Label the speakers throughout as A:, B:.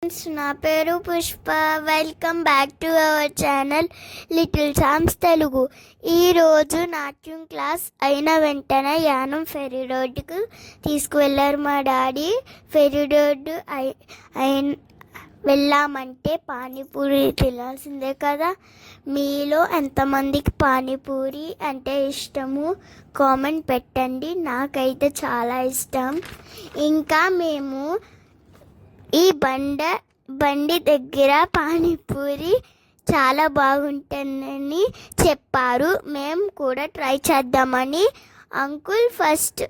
A: Friends, నా పేరు Pushpa. Welcome back to our channel little Sam's Telugu. ఈరోజు నాట్యం క్లాస్ అయిన వెంటనే యానం ఫెర్రీ రోడ్డుకు తీసుకువెళ్ళారు మా డాడీ. ఫెర్రీ రోడ్డు వెళ్ళామంటే పానీపూరి తినాల్సిందే కదా. మీలో ఎంతమందికి పానీపూరి అంటే ఇష్టము కామెంట్ పెట్టండి. నాకైతే చాలా ఇష్టం. ఇంకా మేము ఈ బండి దగ్గర పానీపూరి చాలా బాగుంటుందని చెప్పారు. మేము కూడా ట్రై చేద్దామని అంకుల్ ఫస్ట్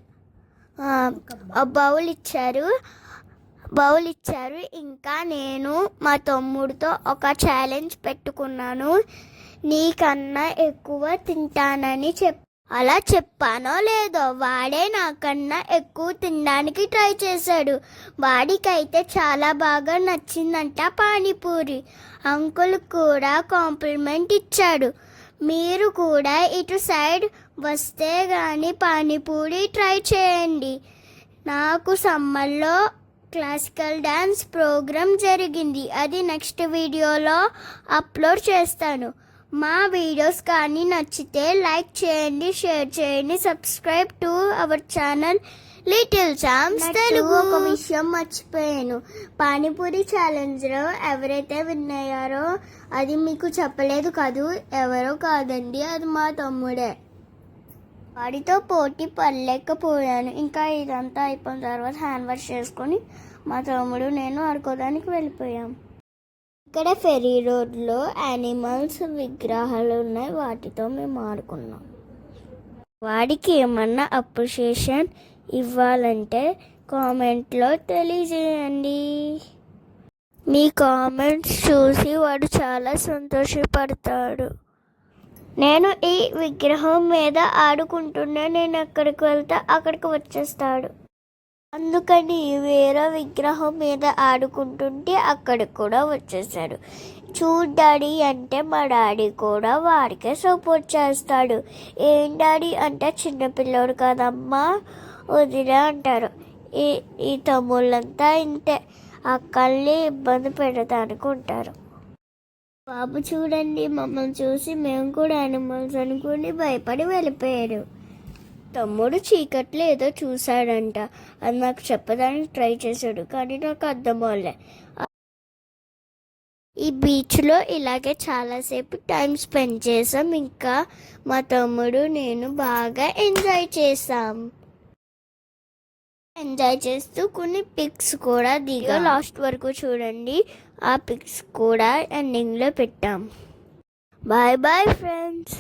A: బౌల్ ఇచ్చారు. ఇంకా నేను మా తమ్ముడితో ఒక ఛాలెంజ్ పెట్టుకున్నాను. నీకన్నా ఎక్కువ తింటానని అలా చెప్పానో లేదో, వాడే నాకన్నా ఎక్కువ తినడానికి ట్రై చేశాడు. వాడికైతే చాలా బాగా నచ్చిందంట పానీపూరి. అంకుల్ కూడా కాంప్లిమెంట్ ఇచ్చాడు. మీరు కూడా ఇటు సైడ్ వస్తే కానీ పానీపూరి ట్రై చేయండి. నాకు సమ్మర్లో క్లాసికల్ డ్యాన్స్ ప్రోగ్రామ్ జరిగింది. అది నెక్స్ట్ వీడియోలో అప్లోడ్ చేస్తాను. మా వీడియోస్ కానీ నచ్చితే లైక్ చేయండి, షేర్ చేయండి, subscribe to our channel little Sam's Telugu. ఒక విషయం మర్చిపోయాను. పానీపూరి ఛాలెంజ్లో ఎవరైతే విన్ అయ్యారో అది మీకు చెప్పలేదు కదూ. ఎవరో కాదండి, అది మా తమ్ముడే. వాడితో పోటీ పడలేకపోయాను. ఇంకా ఇదంతా అయిపోయిన తర్వాత హ్యాండ్ వాష్ చేసుకొని మా తమ్ముడు నేను ఆడుకోవడానికి వెళ్ళిపోయాం. ఇక్కడ ఫెర్రీ రోడ్లో యానిమల్స్ విగ్రహాలు ఉన్నాయి. వాటితో మేము ఆడుకున్నాం. వాడికి ఏమన్నా అప్రిషియేషన్ ఇవ్వాలంటే కామెంట్లో తెలియజేయండి. మీ కామెంట్స్ చూసి వాడు చాలా సంతోషపడతాడు. నేను ఈ విగ్రహం మీద ఆడుకుంటుండే నేను ఎక్కడికి వెళ్తే అక్కడికి వచ్చేస్తాడు. అందుకని వేరే విగ్రహం మీద ఆడుకుంటుంటే అక్కడికి కూడా వచ్చేసాడు. చూడు డాడీ అంటే మా డాడీ కూడా వాడికే సపోర్ట్ చేస్తాడు. ఏం డాడీ అంటే చిన్నపిల్లడు కదమ్మా వదిలే అంటారు. ఈ తమ్ముళ్ళంతా ఇంతే, అక్కల్ని ఇబ్బంది పెడతానికి ఉంటారు. బాబు చూడండి, మమ్మల్ని చూసి మేము కూడా యానిమల్స్ అనుకుని భయపడి వెళ్ళిపోయారు. తమ్ముడు చీకట్లో ఏదో చూశాడంట. అది నాకు చెప్పడానికి ట్రై చేశాడు, కానీ నాకు అర్థం అవ్వలే. ఈ బీచ్లో ఇలాగే చాలాసేపు టైం స్పెండ్ చేసాం. ఇంకా మా తమ్ముడు నేను బాగా ఎంజాయ్ చేస్తూ కొన్ని పిక్స్ కూడా లాస్ట్ వరకు చూడండి. ఆ పిక్స్ కూడా ఎండింగ్లో పెట్టాం. Bye bye friends.